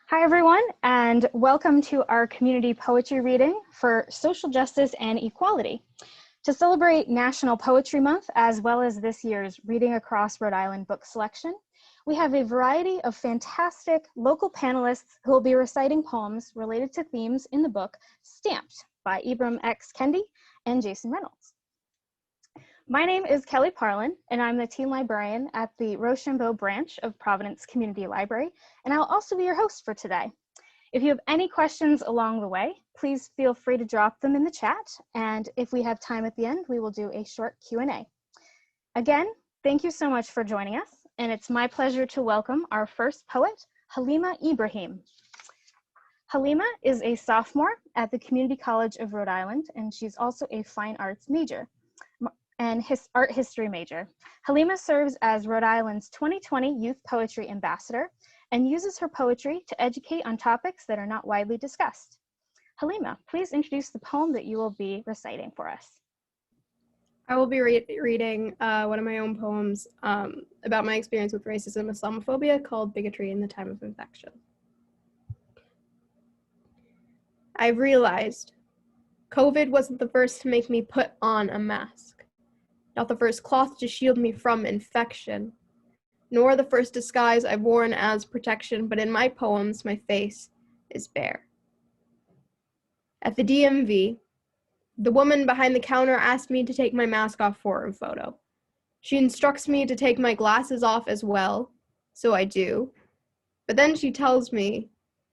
Hi, everyone, and welcome to our community poetry reading for social justice and equality. To celebrate National Poetry Month, as well as this year's Reading Across Rhode Island book selection, we have a variety of fantastic local panelists who will be reciting poems related to themes in the book Stamped by Ibram X. Kendi and Jason Reynolds. My name is Kelly Parlin, and I'm the teen librarian at the Rochambeau branch of Providence Community Library, and I'll also be your host for today. If you have any questions along the way, please feel free to drop them in the chat, and if we have time at the end, we will do a short Q&A. Again, thank you so much for joining us, and it's my pleasure to welcome our first poet, Halima Ibrahim. Halima is a sophomore at the Community College of Rhode Island, and she's also a fine arts major and art history major. Halima serves as Rhode Island's 2020 Youth Poetry Ambassador and uses her poetry to educate on topics that are not widely discussed. Halima, please introduce the poem that you will be reciting for us. I will be reading one of my own poems about my experience with racism and Islamophobia called Bigotry in the Time of Infection. I've realized COVID wasn't the first to make me put on a mask. Not the first cloth to shield me from infection, nor the first disguise I've worn as protection, but in my poems, my face is bare. At the DMV, the woman behind the counter asked me to take my mask off for a photo. She instructs me to take my glasses off as well, so I do. But then she tells me,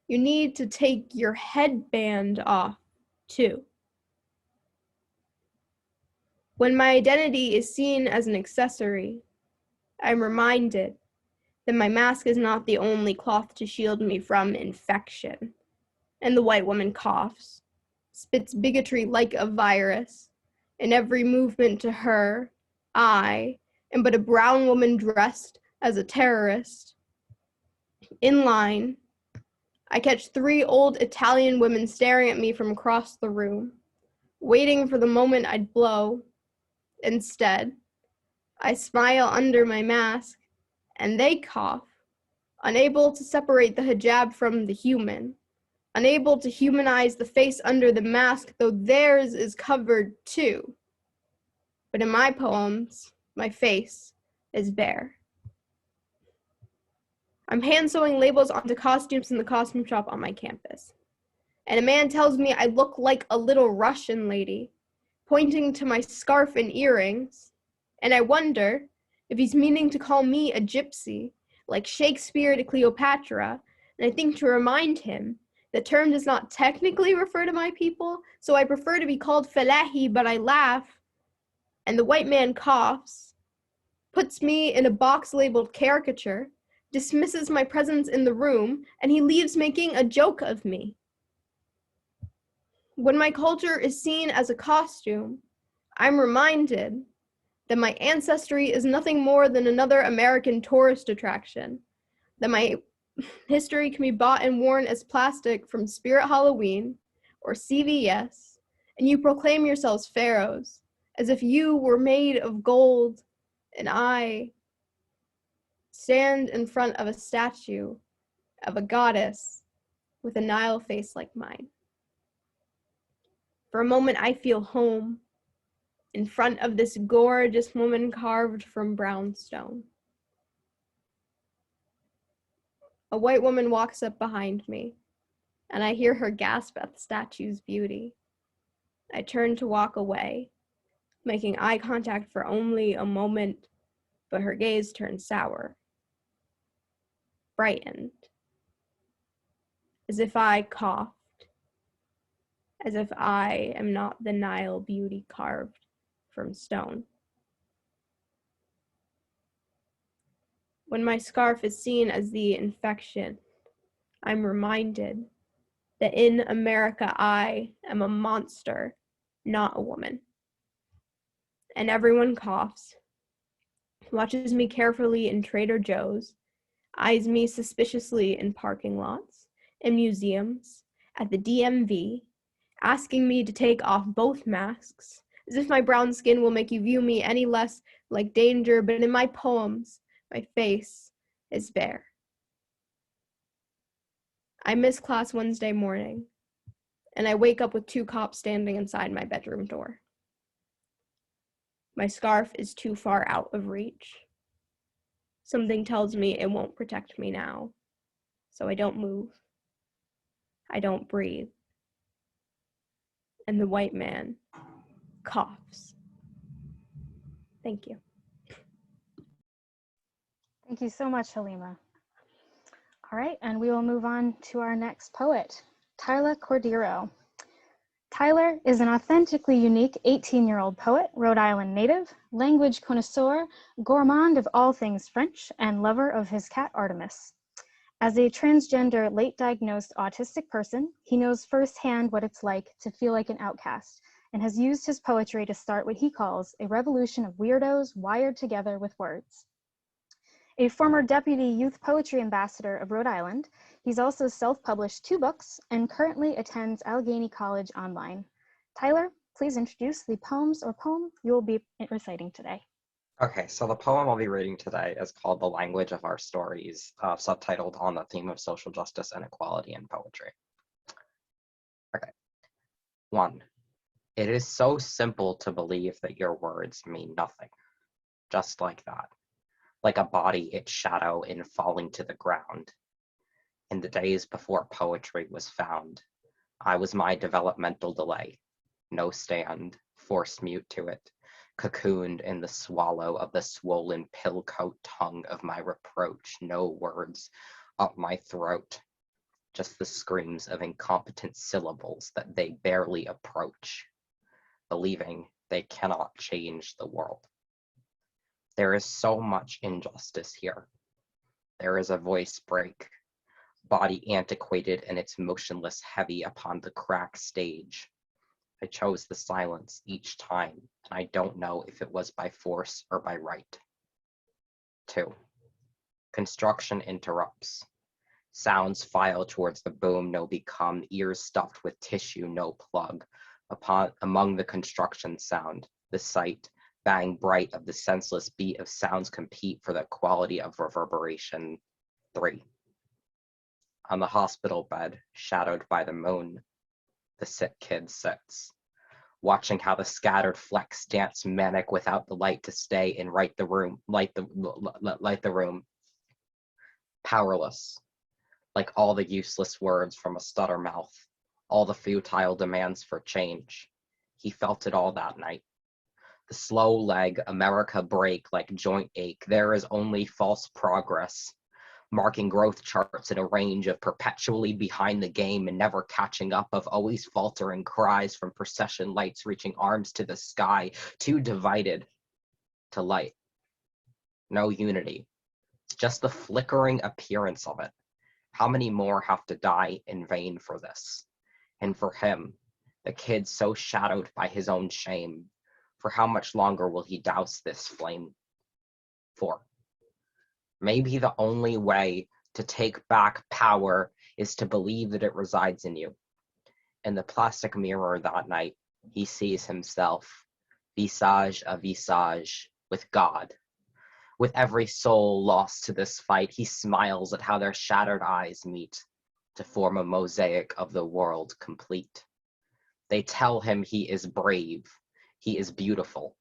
you need to take your headband off, too. When my identity is seen as an accessory, I'm reminded that my mask is not the only cloth to shield me from infection. And the white woman coughs, spits bigotry like a virus. In every movement to her, I am but a brown woman dressed as a terrorist. In line, I catch 3 old Italian women staring at me from across the room, waiting for the moment I'd blow. Instead, I smile under my mask, and they cough, unable to separate the hijab from the human, unable to humanize the face under the mask, though theirs is covered too. But in my poems, my face is bare. I'm hand-sewing labels onto costumes in the costume shop on my campus, and a man tells me I look like a little Russian lady, pointing to my scarf and earrings, and I wonder if he's meaning to call me a gypsy, like Shakespeare to Cleopatra, and I think to remind him the term does not technically refer to my people, so I prefer to be called Felahi, but I laugh, and the white man coughs, puts me in a box labeled caricature, dismisses my presence in the room, and he leaves making a joke of me. When my culture is seen as a costume, I'm reminded that my ancestry is nothing more than another American tourist attraction, that my history can be bought and worn as plastic from Spirit Halloween or CVS, and you proclaim yourselves pharaohs, as if you were made of gold, and I stand in front of a statue of a goddess with a Nile face like mine. For a moment, I feel home in front of this gorgeous woman carved from brown stone. A white woman walks up behind me, and I hear her gasp at the statue's beauty. I turn to walk away, making eye contact for only a moment, but her gaze turns sour, brightened, as if I coughed, as if I am not the Nile beauty carved from stone. When my scarf is seen as the infection, I'm reminded that in America I am a monster, not a woman. And everyone coughs, watches me carefully in Trader Joe's, eyes me suspiciously in parking lots, in museums, at the DMV, asking me to take off both masks, as if my brown skin will make you view me any less like danger, but in my poems, my face is bare. I miss class Wednesday morning, and I wake up with 2 cops standing inside my bedroom door. My scarf is too far out of reach. Something tells me it won't protect me now, so I don't move. I don't breathe. And the white man coughs. Thank you. Thank you so much, Halima. All right, and we will move on to our next poet, Tyler Cordeiro. Tyler is an authentically unique 18-year-old poet, Rhode Island native, language connoisseur, gourmand of all things French, and lover of his cat Artemis. As a transgender, late-diagnosed autistic person, he knows firsthand what it's like to feel like an outcast, and has used his poetry to start what he calls a revolution of weirdos wired together with words. A former deputy youth poetry ambassador of Rhode Island, he's also self-published 2 books and currently attends Allegheny College online. Tyler, please introduce the poem you will be reciting today. Okay, so the poem I'll be reading today is called The Language of Our Stories, subtitled On the Theme of Social Justice and Equality in Poetry. Okay. 1. It is so simple to believe that your words mean nothing. Just like that. Like a body its shadow in falling to the ground. In the days before poetry was found, I was my developmental delay. No stand, forced mute to it, cocooned in the swallow of the swollen pill coat tongue of my reproach. No words up my throat, just the screams of incompetent syllables that they barely approach, believing they cannot change the world. There is so much injustice here. There is a voice break, body antiquated and its motionless heavy upon the crack stage. I chose the silence each time, and I don't know if it was by force or by right. 2. Construction interrupts. Sounds file towards the boom, no become, ears stuffed with tissue, no plug. Among the construction sound, the sight, bang bright of the senseless beat of sounds compete for the quality of reverberation. 3. On the hospital bed, shadowed by the moon, the sick kid sits, watching how the scattered flecks dance manic without the light to stay and light the room. Powerless, like all the useless words from a stutter mouth, all the futile demands for change. He felt it all that night. The slow leg America break like joint ache. There is only false progress, marking growth charts in a range of perpetually behind the game and never catching up, of always faltering cries from procession lights reaching arms to the sky, too divided to light. No unity, just the flickering appearance of it. How many more have to die in vain for this? And for him, the kid so shadowed by his own shame, for how much longer will he douse this flame? 4. Maybe the only way to take back power is to believe that it resides in you. In the plastic mirror that night, he sees himself, visage a visage, with God. With every soul lost to this fight, he smiles at how their shattered eyes meet to form a mosaic of the world complete. They tell him he is brave, he is beautiful,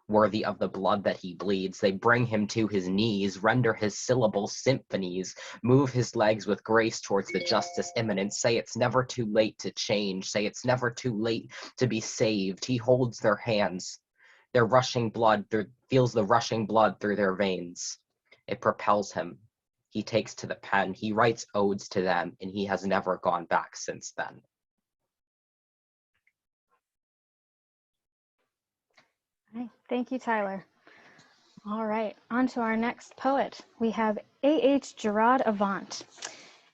worthy of the blood that he bleeds. They bring him to his knees, render his syllables symphonies, move his legs with grace towards the justice imminent, say it's never too late to change, say it's never too late to be saved. He holds their hands, their rushing blood, feels the rushing blood through their veins. It propels him. He takes to the pen, he writes odes to them, and he has never gone back since then. All right, thank you, Tyler. All right, on to our next poet. We have A.H. Jerriod Avant.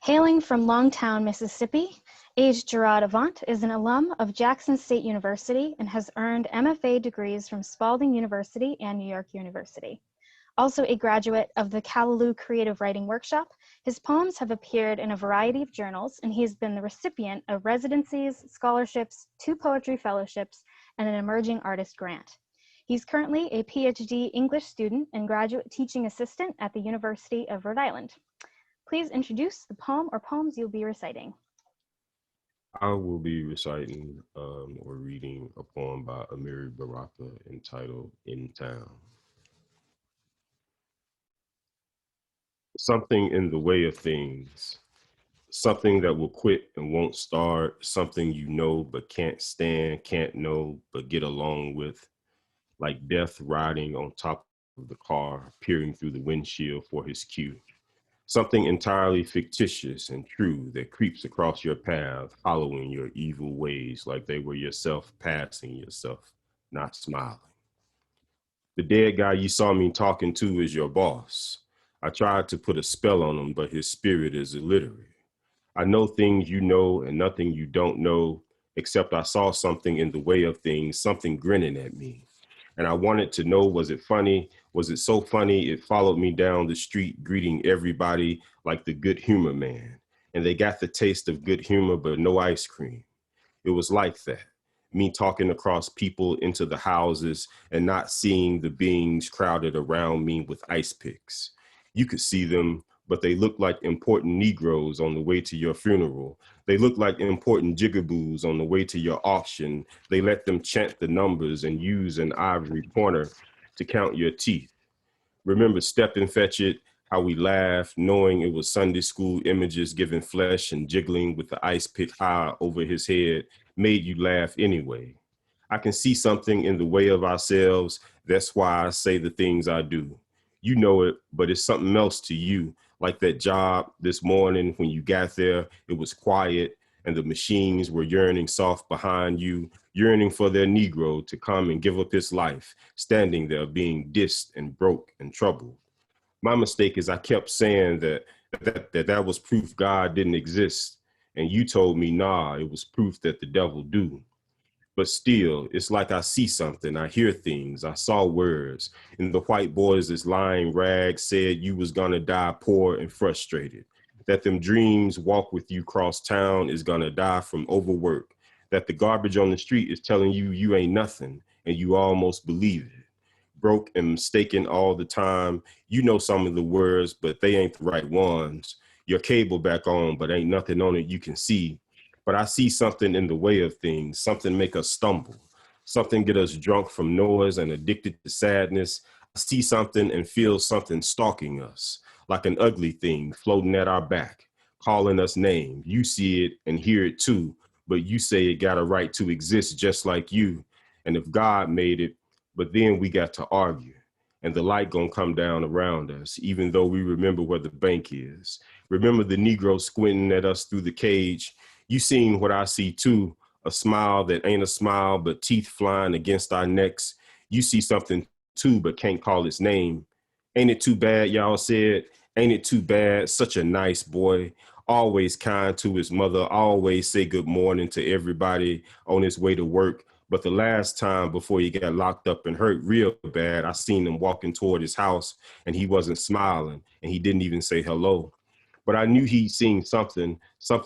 Hailing from Longtown, Mississippi, A.H. Jerriod Avant is an alum of Jackson State University and has earned MFA degrees from Spalding University and New York University. Also a graduate of the Callaloo Creative Writing Workshop, his poems have appeared in a variety of journals, and he has been the recipient of residencies, scholarships, 2 poetry fellowships, and an emerging artist grant. He's currently a PhD English student and graduate teaching assistant at the University of Rhode Island. Please introduce the poem or poems you'll be reciting. I will be reciting or reading a poem by Amiri Baraka entitled In Town. Something in the way of things, something that will quit and won't start, something you know but can't stand, can't know but get along with, like death riding on top of the car, peering through the windshield for his cue. Something entirely fictitious and true that creeps across your path, following your evil ways like they were yourself passing yourself, not smiling. The dead guy you saw me talking to is your boss. I tried to put a spell on him, but his spirit is illiterate. I know things you know and nothing you don't know, except I saw something in the way of things, something grinning at me. And I wanted to know, was it funny? Was it so funny it followed me down the street, greeting everybody like the good humor man? And they got the taste of good humor, but no ice cream. It was like that. Me talking across people into the houses and not seeing the beings crowded around me with ice picks. You could see them, but they looked like important Negroes on the way to your funeral. They looked like important jigaboos on the way to your auction. They let them chant the numbers and use an ivory pointer to count your teeth. Remember Step and Fetch It, how we laughed, knowing it was Sunday school images giving flesh and jiggling with the ice pick high over his head made you laugh anyway. I can see something in the way of ourselves. That's why I say the things I do. You know it, but it's something else to you. Like that job this morning when you got there, it was quiet and the machines were yearning soft behind you, yearning for their Negro to come and give up his life, standing there being dissed and broke and troubled. My mistake is I kept saying that was proof God didn't exist. And you told me, nah, it was proof that the devil do. But still, it's like I see something, I hear things, I saw words. And the white boys' lying rags said you was gonna die poor and frustrated. That them dreams walk with you cross town is gonna die from overwork. That the garbage on the street is telling you you ain't nothing and you almost believe it. Broke and mistaken all the time. You know some of the words, but they ain't the right ones. Your cable back on, but ain't nothing on it you can see. But I see something in the way of things, something make us stumble, something get us drunk from noise and addicted to sadness. I see something and feel something stalking us, like an ugly thing floating at our back, calling us names. You see it and hear it too, but you say it got a right to exist just like you. And if God made it, but then we got to argue. And the light gonna come down around us, even though we remember where the bank is. Remember the Negro squinting at us through the cage. You seen what I see too, a smile that ain't a smile, but teeth flying against our necks. You see something too, but can't call its name. Ain't it too bad, y'all said? Ain't it too bad? Such a nice boy, always kind to his mother, always say good morning to everybody on his way to work. But the last time before he got locked up and hurt real bad, I seen him walking toward his house and he wasn't smiling and he didn't even say hello. But I knew he'd seen something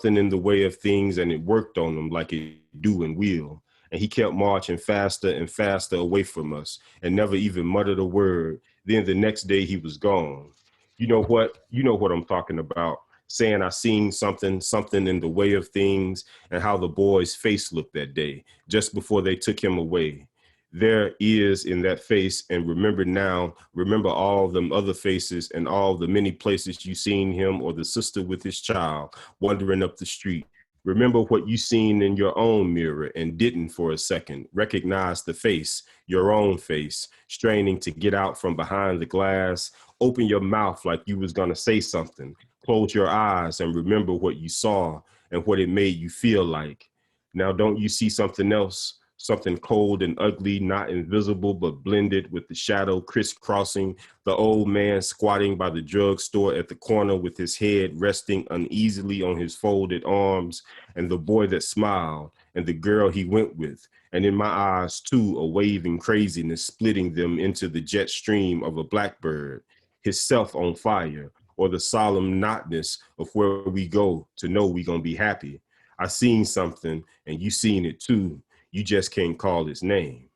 in the way of things, and it worked on him like it do and will. And he kept marching faster and faster away from us and never even muttered a word. Then the next day he was gone. You know what? You know what I'm talking about. Saying I seen something in the way of things, and how the boy's face looked that day, just before they took him away. There is in that face, and remember now, remember all them other faces and all the many places you seen him or the sister with his child wandering up the street. Remember what you seen in your own mirror and didn't for a second recognize the face, your own face, straining to get out from behind the glass. Open your mouth like you was gonna say something. Close your eyes and remember what you saw and what it made you feel like. Now, don't you see something else? Something cold and ugly, not invisible, but blended with the shadow crisscrossing, the old man squatting by the drugstore at the corner with his head resting uneasily on his folded arms, and the boy that smiled, and the girl he went with, and in my eyes too, a waving craziness splitting them into the jet stream of a blackbird, his self on fire, or the solemn notness of where we go to know we gonna be happy. I seen something, and you seen it too. You just can't call his name.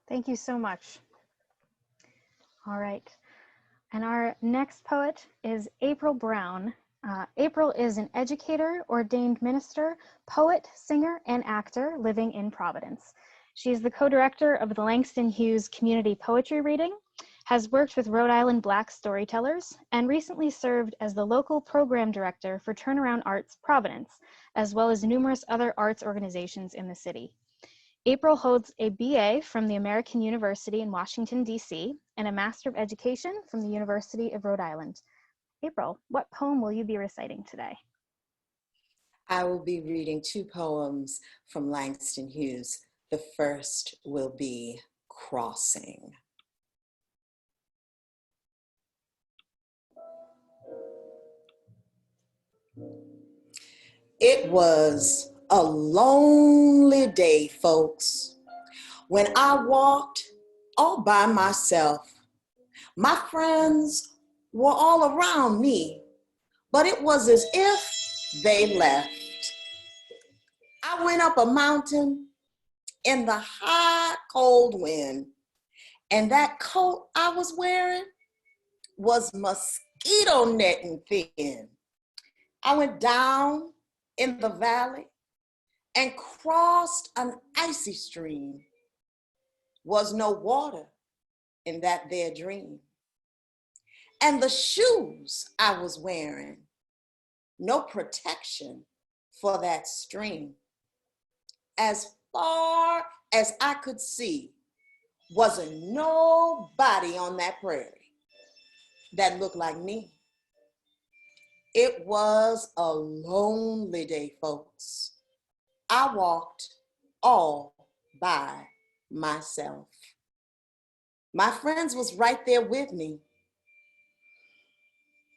Thank you so much. All right. And our next poet is April Brown. April is an educator, ordained minister, poet, singer, and actor living in Providence. She is the co-director of the Langston Hughes Community Poetry Reading, has worked with Rhode Island Black storytellers, and recently served as the local program director for Turnaround Arts Providence, as well as numerous other arts organizations in the city. April holds a BA from the American University in Washington, D.C., and a Master of Education from the University of Rhode Island. April, what poem will you be reciting today? I will be reading two poems from Langston Hughes. The first will be Crossing. It was a lonely day, folks, when I walked all by myself. My friends were all around me, but it was as if they left. I went up a mountain in the high, cold wind, and that coat I was wearing was mosquito netting thin. I went down in the valley and crossed an icy stream. Was no water in that there dream. And the shoes I was wearing, no protection for that stream. As far as I could see, wasn't nobody on that prairie that looked like me. It was a lonely day, folks. I walked all by myself. My friends was right there with me,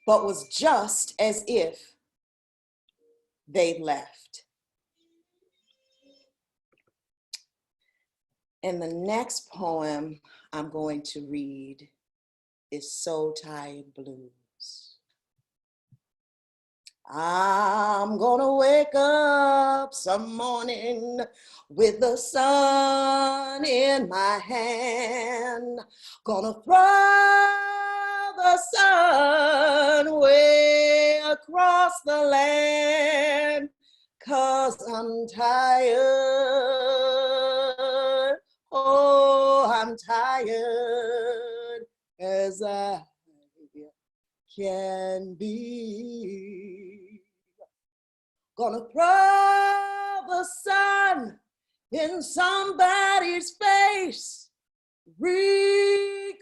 but was just as if they'd left. And the next poem I'm going to read is So Tired Blues. I'm gonna wake up some morning with the sun in my hand. Gonna throw the sun way across the land, 'cause I'm tired. Oh, I'm tired as I can be. Gonna throw the sun in somebody's face, recreate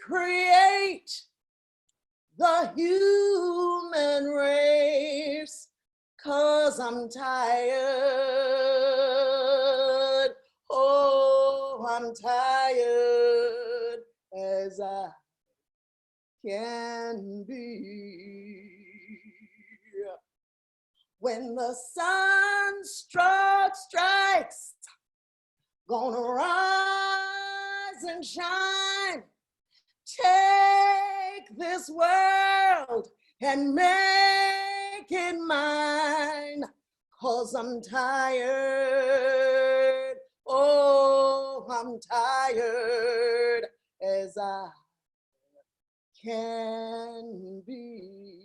the human race, 'cause I'm tired. Oh, I'm tired as I can be. When the sun strikes, gonna rise and shine. Take this world and make it mine, 'cause I'm tired. Oh, I'm tired as I can be.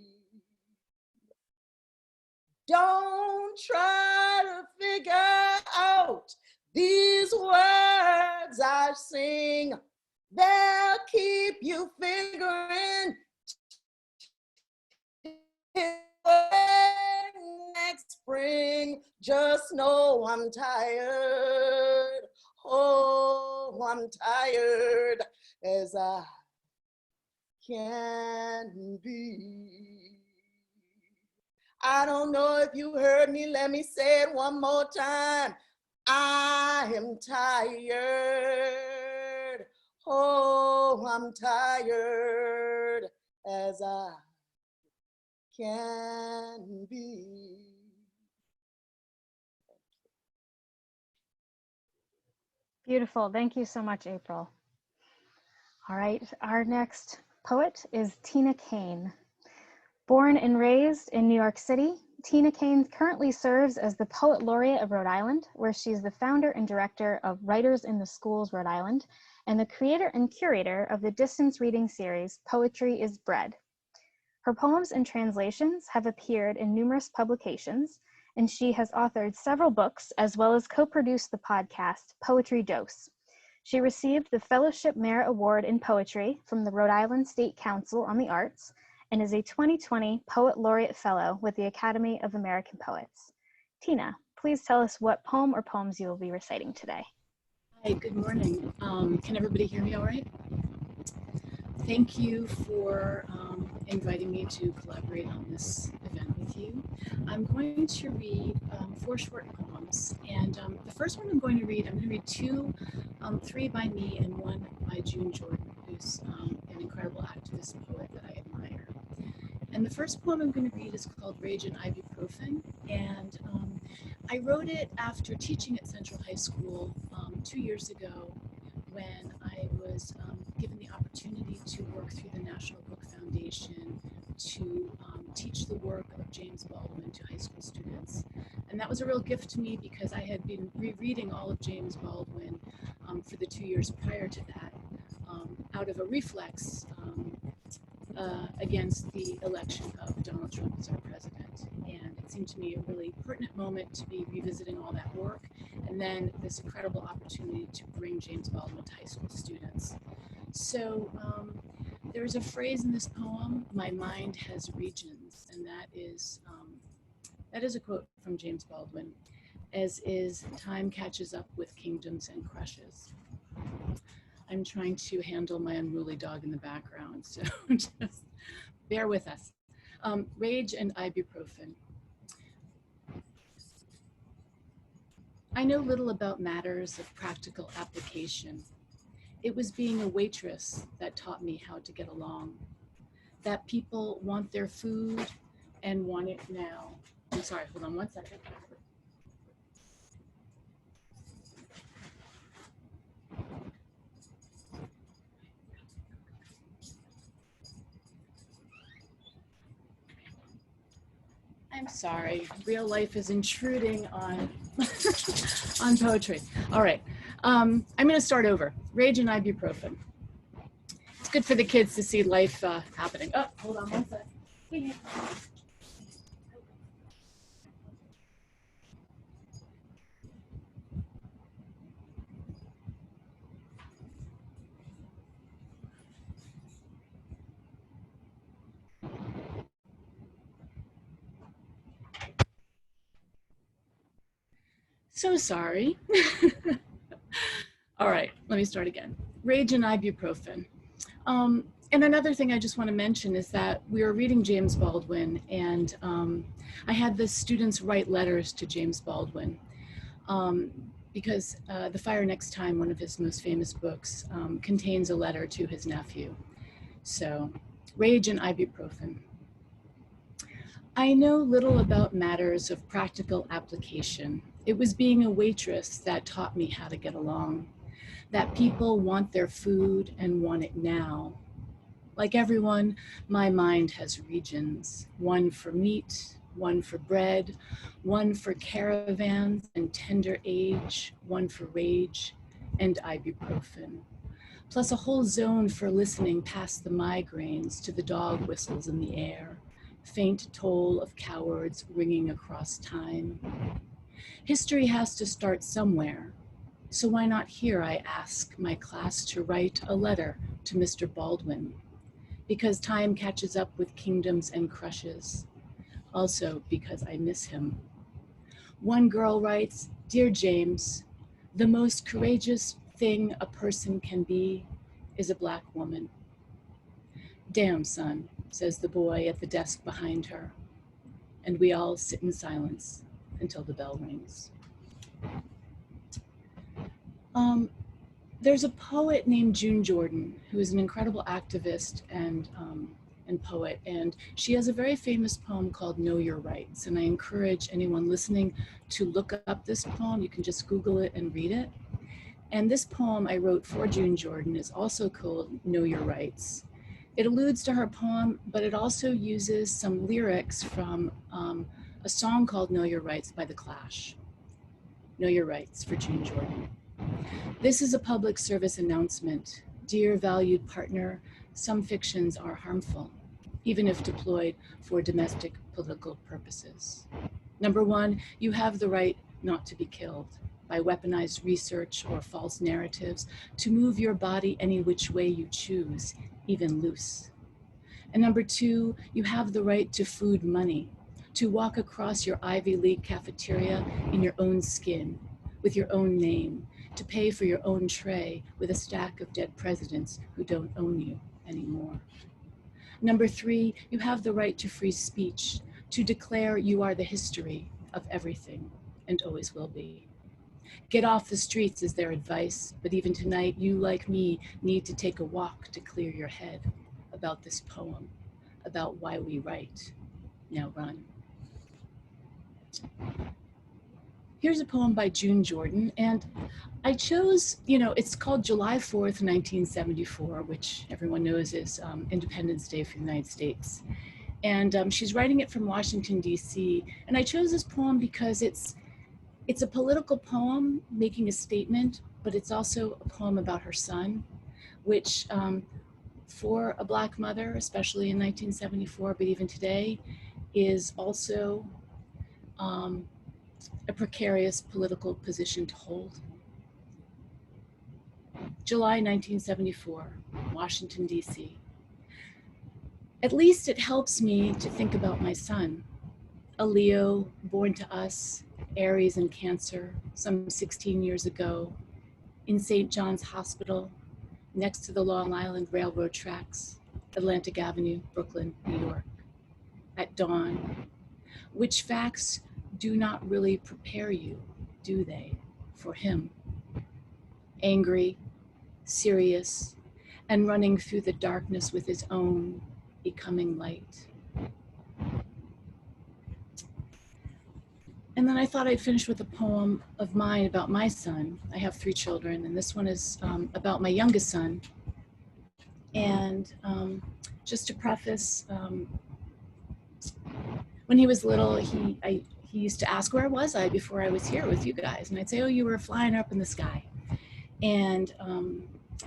Don't try to figure out these words I sing. They'll keep you fingering next spring. Just know I'm tired. Oh, I'm tired as I can be. I don't know if you heard me. Let me say it one more time. I am tired. Oh, I'm tired as I can be. Beautiful. Thank you so much, April. All right, our next poet is Tina Kane. Born and raised in New York City, Tina Kane currently serves as the Poet Laureate of Rhode Island, where she's the founder and director of Writers in the Schools Rhode Island, and the creator and curator of the distance reading series, Poetry is Bread. Her poems and translations have appeared in numerous publications, and she has authored several books, as well as co-produced the podcast, Poetry Dose. She received the Fellowship Merit Award in Poetry from the Rhode Island State Council on the Arts, and is a 2020 Poet Laureate Fellow with the Academy of American Poets. Tina, please tell us what poem or poems you will be reciting today. Hi, good morning. Can everybody hear me all right? Thank you for inviting me to collaborate on this event with you. I'm going to read 4 short poems, and the first one I'm going to read two, 3 by me and 1 by June Jordan, who's an incredible activist poet that I admire. And the first poem I'm going to read is called Rage and Ibuprofen, and I wrote it after teaching at Central High School 2 years ago, when I was given the opportunity to work through the National Book Foundation to teach the work of James Baldwin to high school students. And that was a real gift to me because I had been rereading all of James Baldwin for the 2 years prior to that, out of a reflex against the election of Donald Trump as our president. And it seemed to me a really pertinent moment to be revisiting all that work, and then this incredible opportunity to bring James Baldwin to high school students. So there's a phrase in this poem, "My mind has regions," and that is a quote from James Baldwin, as is "Time catches up with kingdoms and crushes." I'm trying to handle my unruly dog in the background, so just bear with us. Rage and Ibuprofen. I know little about matters of practical application. It was being a waitress that taught me how to get along. That people want their food and want it now. I'm sorry, hold on one second. I'm sorry, real life is intruding on, on poetry. All right, I'm gonna start over. Rage and Ibuprofen. It's good for the kids to see life happening. Oh, hold on one sec. So sorry. All right, let me start again. Rage and Ibuprofen. And another thing I just want to mention is that we were reading James Baldwin, and I had the students write letters to James Baldwin because The Fire Next Time, one of his most famous books, contains a letter to his nephew. So, Rage and Ibuprofen. I know little about matters of practical application. It was being a waitress that taught me how to get along. That people want their food and want it now. Like everyone, my mind has regions. One for meat, one for bread, one for caravans and tender age, one for rage and ibuprofen. Plus a whole zone for listening past the migraines to the dog whistles in the air. Faint toll of cowards ringing across time. History has to start somewhere, so why not here, I ask my class to write a letter to Mr. Baldwin, because time catches up with kingdoms and crushes, also because I miss him. One girl writes, "Dear James, the most courageous thing a person can be is a Black woman." "Damn, son," says the boy at the desk behind her, and we all sit in silence until the bell rings. There's a poet named June Jordan, who is an incredible activist and poet, and she has a very famous poem called Know Your Rights, and I encourage anyone listening to look up this poem. You can just Google it and read it. And this poem I wrote for June Jordan is also called Know Your Rights. It alludes to her poem, but it also uses some lyrics from a song called Know Your Rights by The Clash. Know Your Rights for June Jordan. This is a public service announcement. Dear valued partner, some fictions are harmful, even if deployed for domestic political purposes. Number one, you have the right not to be killed by weaponized research or false narratives, to move your body any which way you choose, even loose. And number two, you have the right to food money, to walk across your Ivy League cafeteria in your own skin, with your own name, to pay for your own tray with a stack of dead presidents who don't own you anymore. Number three, you have the right to free speech, to declare you are the history of everything and always will be. Get off the streets is their advice, but even tonight, you, like me, need to take a walk to clear your head about this poem, about why we write. Now run. Here's a poem by June Jordan, and I chose, it's called July 4th, 1974, which everyone knows is Independence Day for the United States. And she's writing it from Washington, D.C. And I chose this poem because it's a political poem making a statement, but it's also a poem about her son, which for a Black mother, especially in 1974, but even today, is also a precarious political position to hold. July 1974, Washington, D.C. At least it helps me to think about my son, a Leo born to us, Aries and Cancer, some 16 years ago, in St. John's Hospital, next to the Long Island Railroad tracks, Atlantic Avenue, Brooklyn, New York, at dawn. Which facts do not really prepare you, do they, for him? Angry, serious, and running through the darkness with his own becoming light. And then I thought I'd finish with a poem of mine about my son. I have 3 children, and this one is about my youngest son. And just to preface, when he was little, he used to ask where was I before I was here with you guys, and I'd say, oh, you were flying up in the sky. And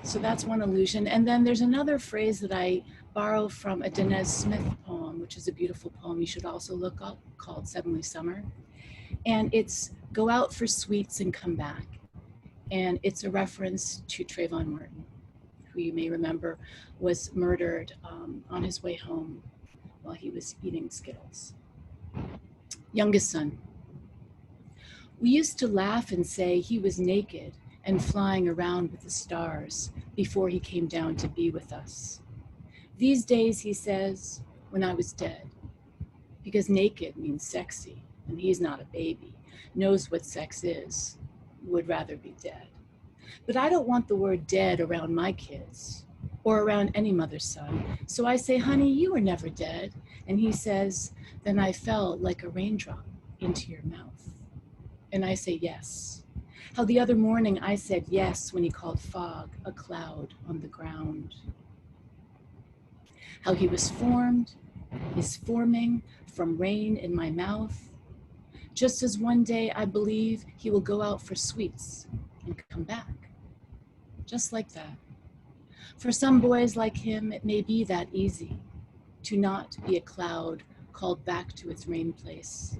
so that's one allusion. And then there's another phrase that I borrow from a Danez Smith poem, which is a beautiful poem you should also look up, called Suddenly Summer. And it's go out for sweets and come back. And it's a reference to Trayvon Martin, who you may remember was murdered on his way home while he was eating Skittles. Youngest son. We used to laugh and say he was naked and flying around with the stars before he came down to be with us. These days, he says, when I was dead, because naked means sexy, and he's not a baby, knows what sex is, would rather be dead. But I don't want the word dead around my kids or around any mother's son. So I say, honey, you were never dead. And he says, then I fell like a raindrop into your mouth. And I say, yes. How the other morning I said yes when he called fog a cloud on the ground. How he was formed, is forming from rain in my mouth. Just as one day I believe he will go out for sweets and come back. Just like that. For some boys like him, it may be that easy to not be a cloud called back to its rain place.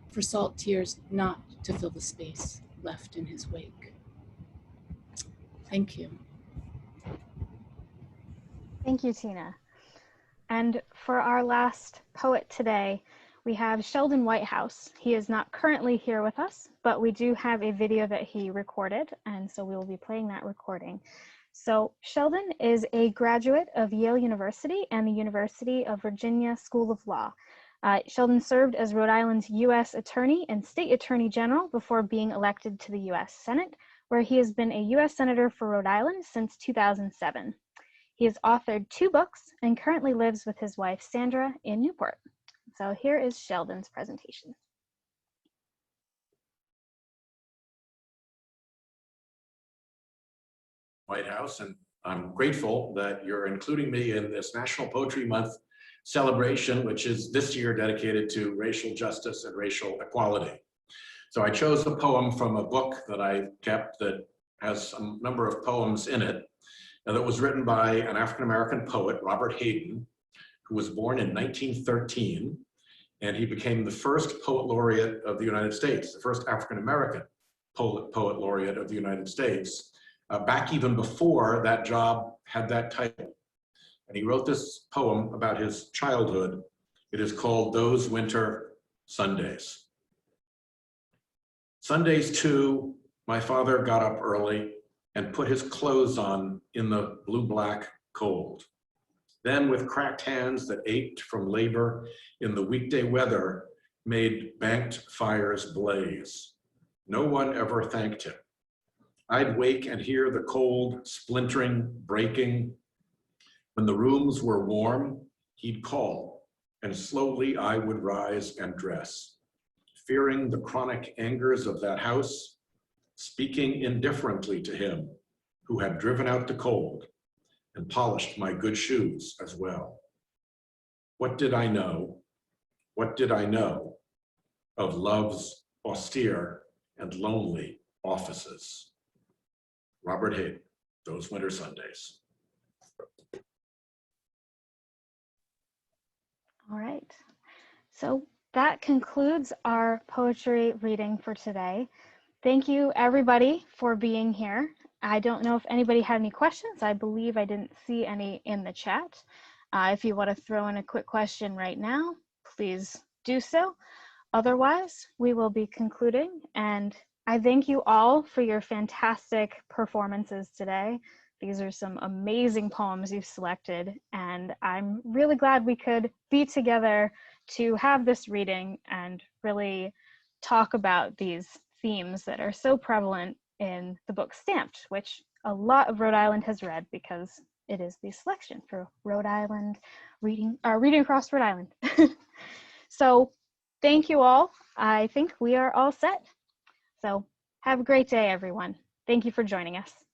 For salt tears not to fill the space left in his wake. Thank you. Thank you, Tina. And for our last poet today, we have Sheldon Whitehouse. He is not currently here with us, but we do have a video that he recorded, and so we will be playing that recording. So Sheldon is a graduate of Yale University and the University of Virginia School of Law. Sheldon served as Rhode Island's U.S. Attorney and State Attorney General before being elected to the U.S. Senate, where he has been a U.S. Senator for Rhode Island since 2007. He has authored 2 books and currently lives with his wife, Sandra, in Newport. So here is Sheldon's presentation. Whitehouse, and I'm grateful that you're including me in this National Poetry Month celebration, which is this year dedicated to racial justice and racial equality. So I chose a poem from a book that I kept that has a number of poems in it that was written by an African-American poet, Robert Hayden, who was born in 1913, and he became the first poet laureate of the United States, the first African-American poet laureate of the United States, back even before that job had that title. And he wrote this poem about his childhood. It is called Those Winter Sundays. Sundays too, my father got up early and put his clothes on in the blue-black cold. Then with cracked hands that ached from labor in the weekday weather, made banked fires blaze. No one ever thanked him. I'd wake and hear the cold splintering, breaking. When the rooms were warm, he'd call, and slowly I would rise and dress, fearing the chronic angers of that house, speaking indifferently to him who had driven out the cold and polished my good shoes as well. What did I know? What did I know of love's austere and lonely offices? Robert Hayden, Those Winter Sundays. All right, so that concludes our poetry reading for today. Thank you everybody for being here. I don't know if anybody had any questions. I believe I didn't see any in the chat. If you want to throw in a quick question right now, please do so. Otherwise, we will be concluding, and I thank you all for your fantastic performances today. These are some amazing poems you've selected, and I'm really glad we could be together to have this reading and really talk about these themes that are so prevalent in the book Stamped, which a lot of Rhode Island has read because it is the selection for Rhode Island Reading Across Rhode Island. So thank you all. I think we are all set. So have a great day, everyone. Thank you for joining us.